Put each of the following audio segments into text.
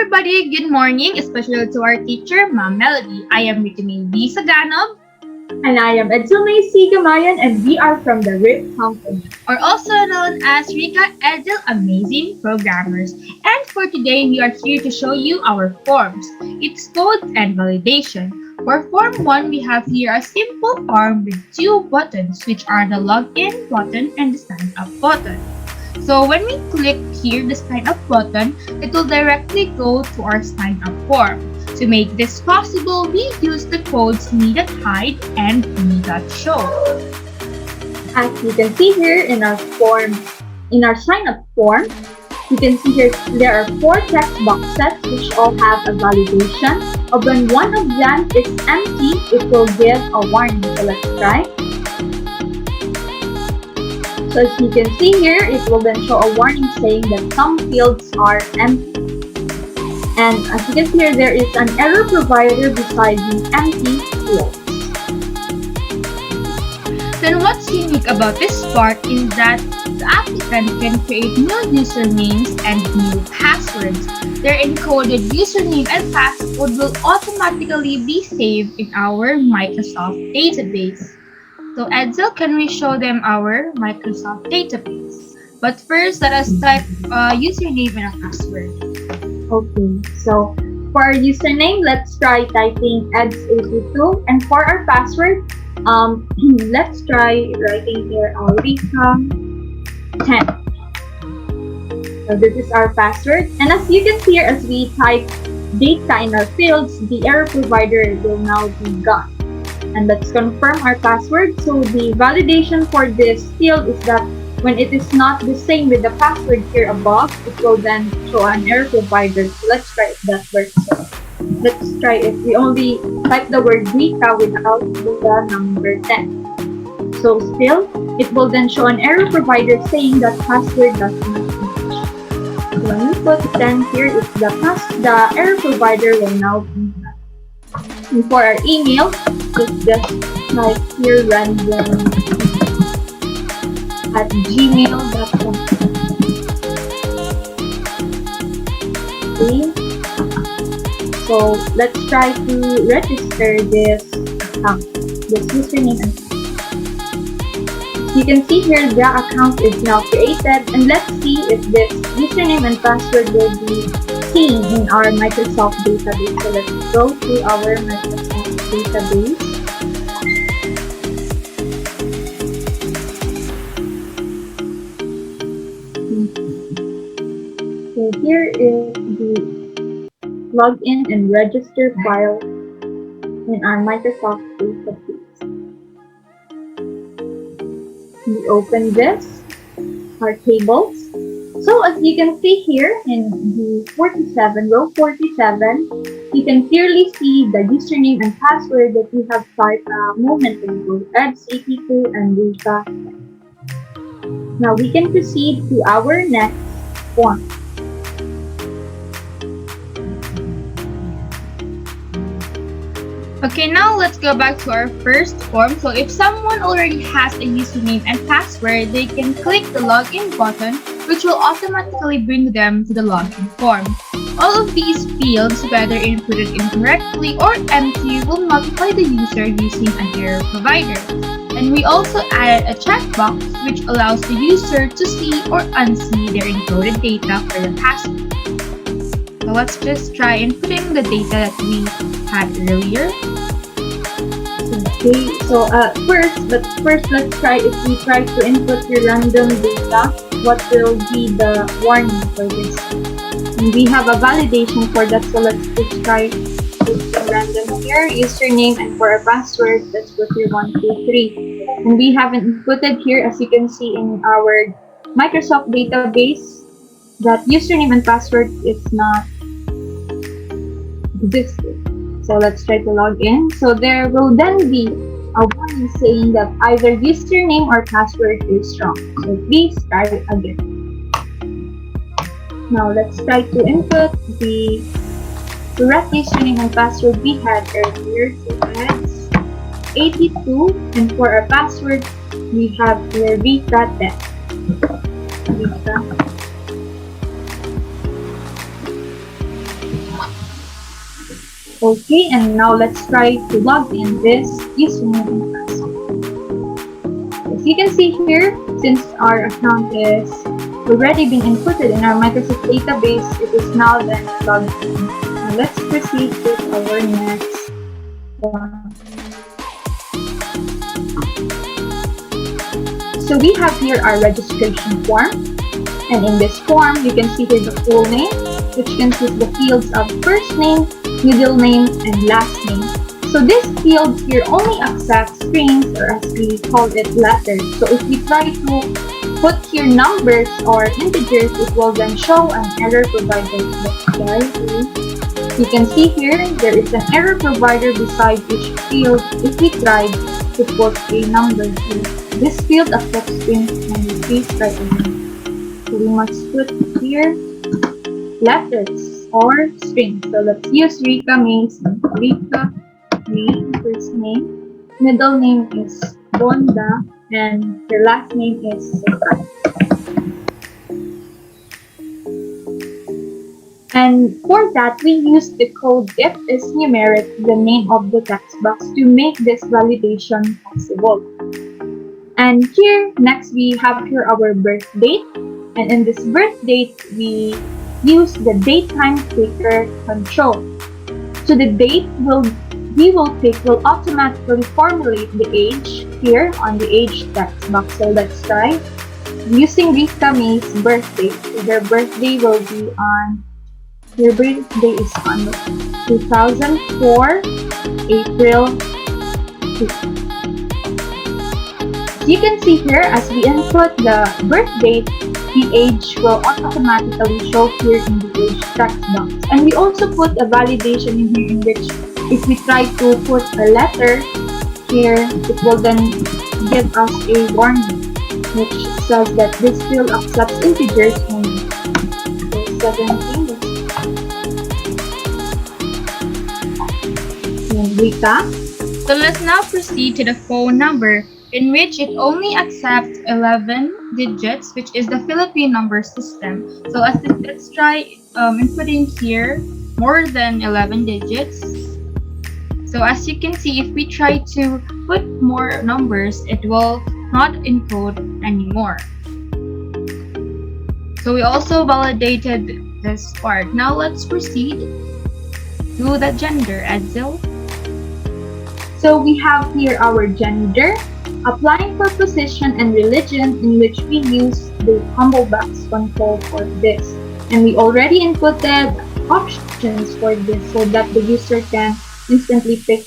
everybody, good morning, especially to our teacher, Ma'am Melody. I am Ritimi B. Saganob, And I am Edzumay C. Gamayan, and we are from the RIP Company. or also known as Rika Edel Amazing Programmers. And for today, we are here to show you our forms, its codes and validation. For Form 1, we have here a simple form with two buttons, which are the login button and the sign up button. So when we click here the sign up button, it will directly go to our sign up form. To make this possible, we use the codes me.hide and me.show. As you can see here in our sign up form, you can see here there are four text boxes which all have a validation. When one of them is empty, it will give a warning. So let's try. So as you can see here, it will then show a warning saying that some fields are empty. And as you can see here, there is an error provider beside the empty fields. Then what's unique about this part is that the applicant can create new usernames and new passwords. Their encoded username and password will automatically be saved in our Microsoft database. So Edsel, can we show them our Microsoft database? But first, let us type a username and a password. Okay, so for our username, let's try typing eds82, and for our password, let's try writing here Rika10. So this is our password, and as you can see here, as we type data in our fields, the error provider will now be gone. And let's confirm our password. So the validation for this field is that when it is not the same with the password here above, it will then show an error provider. So let's try if that works. So let's try if we only type the word Rika without the number 10. So still, it will then show an error provider saying that password does not match. So when we put 10 here, it's the error provider will now be done. And for our email, just type here random at gmail.com. Okay. So let's try to register this account, this username and password. You can see here the account is now created, and let's see if this username and password will be seen in our Microsoft database. So let's go to our Microsoft database. So here is the login and register file in our Microsoft database. We open this, our tables. So as you can see here in the row 47, you can clearly see the username and password that we have typed a moment ago, eds82 and Rika. Now we can proceed to our next form. Okay, now let's go back to our first form. So if someone already has a username and password, they can click the login button, which will automatically bring them to the login form. All of these fields, whether inputted incorrectly or empty, will notify the user using an error provider. And we also added a checkbox which allows the user to see or unsee their encoded data for the password. So let's just try inputting the data that we had earlier. Okay, so first let's try if we try to input your random data, what will be the warning for this? And we have a validation for that, so let's just try some random here, username, and for our password, let's put here 123. And we haven't inputted here, as you can see in our Microsoft database, that username and password is not existed. So let's try to log in. So there will then be a warning saying that either username or password is wrong. So please try it again. Now let's try to input the correct username and password we had earlier. So that's 82, and for our password we have here Rika10. Rika. Okay, and now let's try to log in this username and password. As you can see here, since our account is already been inputted in our Microsoft database, it is now then logged in. Now let's proceed with our next form. So we have here our registration form, and in this form you can see here the full name, which consists the fields of first name, middle name, and last name. So these fields here only accept strings, or as we call it, letters. So if we try to put here numbers or integers, it will then show an error provider. Let's try to. You can see here there is an error provider beside each field if we try to put a number here. This field accepts strings and we paste right away. So we must put here letters or strings. So let's use Rika May's Rika May, first name. Middle name is Bonda and her last name is Sekai. And for that, we use the code if is numeric, the name of the text box, to make this validation possible. And here, next we have here our birth date. And in this birth date, we use the datetime clicker control. So the date we will pick will automatically formulate the age here on the age text box. So let's try using Rika May's birthday. So their birthday will be on, their birthday is on 2004, April 5th. You can see here as we input the birth date, the age will automatically show here in the age text box. And we also put a validation in here in which if we try to put a letter here, it will then give us a warning which says that this field accepts integers only. So 17. And Rika. So let's now proceed to the phone number, in which it only accepts 11 digits, which is the Philippine number system. So let's try inputting here more than 11 digits. So as you can see, if we try to put more numbers, it will not encode anymore. So we also validated this part. Now let's proceed to the gender, Edsel. So we have here our gender, applying for position and religion, in which we use the combo box control for this. And we already inputted options for this so that the user can instantly pick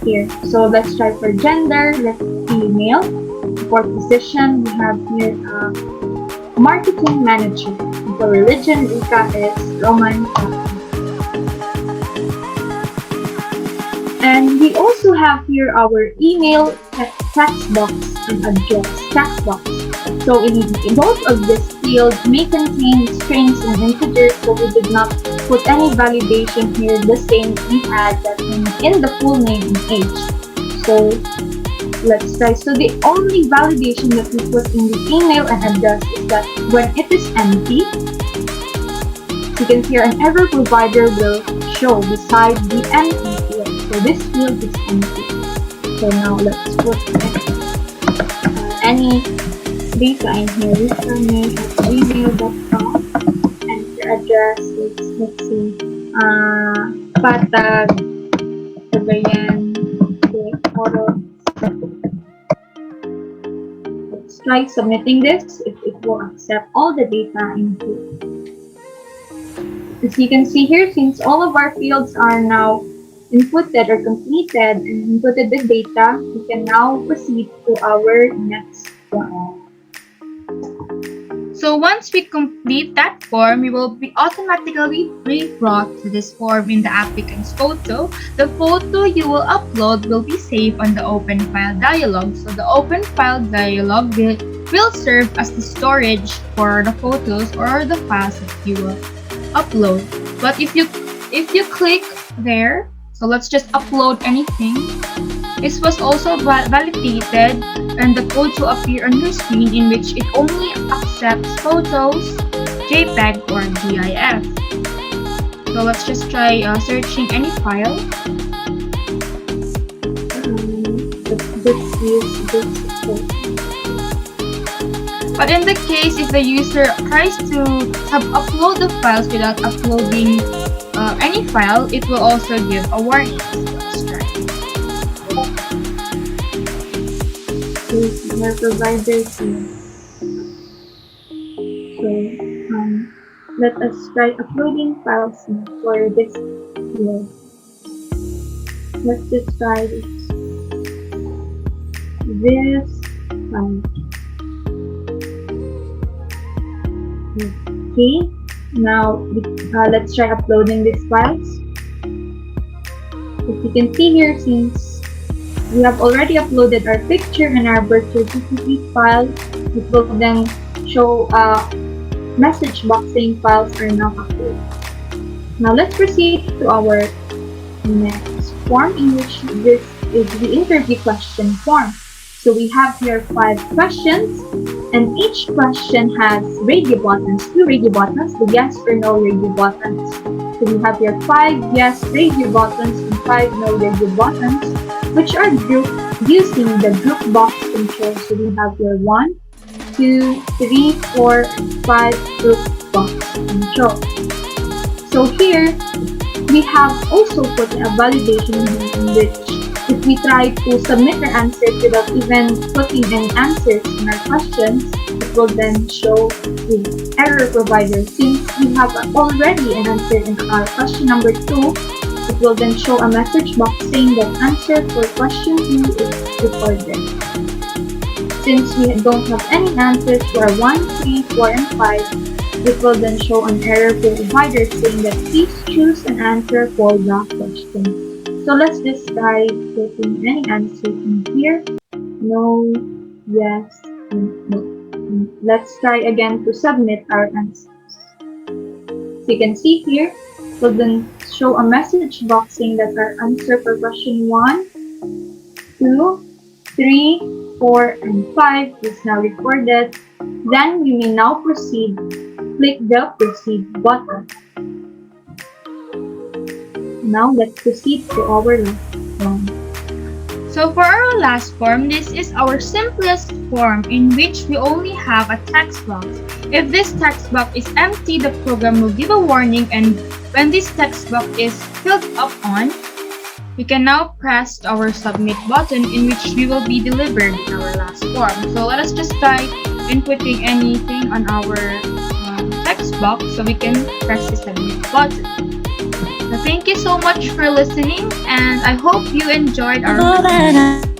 here. So let's try for gender, let's female. For position, we have here marketing manager. And for religion, Rika is Roman Catholic. And we also have here our email text box and address text box. So in both of these fields may contain strings and integers, so we did not put any validation here, the same we had that in the full name and age. So let's try. So the only validation that we put in the email and address is that when it is empty, you can see an error provider will show beside the empty field. So this field is empty. So now let's put any data in here. Rika@gmail.com and your address is, let's see, Patag, Cagayan, Oro. Let's try submitting this if it will accept all the data in here. As you can see here, since all of our fields are now inputted or completed and inputted the data, we can now proceed to our next one. So once we complete that form, we will be automatically re-brought to this form in the applicant's photo. The photo you will upload will be saved on the open file dialog. So the open file dialog will serve as the storage for the photos or the files that you will upload. But if you click there, so let's just upload anything. This was also validated and the code to appear on your screen, in which it only accepts photos, JPEG or GIF. So let's just try searching any file. Let's use this code. But in the case if the user tries to upload the files without uploading any file, it will also give a warning. Let's try. These are providers here. So let us try uploading files for this here. Let's just try this file. Okay, now let's try uploading these files. As you can see here, since we have already uploaded our picture and our birth certificate file, it will then show a message box saying files are now uploaded. Now let's proceed to our next form, in which this is the interview question form. So we have here 5 questions, and each question has radio buttons, 2 radio buttons, the yes or no radio buttons. So we have here 5 yes radio buttons and 5 no radio buttons, which are grouped using the group box control. So we have here 1, 2, 3, 4, and 5 group box control. So here, we have also put a validation in which if we try to submit our answers without even putting any answers in our questions, it will then show the error provider. Since we have already an answer in our question number 2, it will then show a message box saying that answer for question 2 is recorded. Since we don't have any answers for 1, 3, 4, and 5, it will then show an error provider saying that please choose an answer for the question. So let's just try putting any answer in here. No, yes, and no. Let's try again to submit our answers. So you can see here, it will then show a message box saying that our answer for question 1, 2, 3, 4, and 5 is now recorded. Then we may now proceed. Click the proceed button. Now let's proceed to our last form. So for our last form, this is our simplest form in which we only have a text box. If this text box is empty, the program will give a warning, and when this text box is filled up on, we can now press our submit button, in which we will be delivered in our last form. So let us just try inputting anything on our text box so we can press the submit button. So thank you so much for listening, and I hope you enjoyed our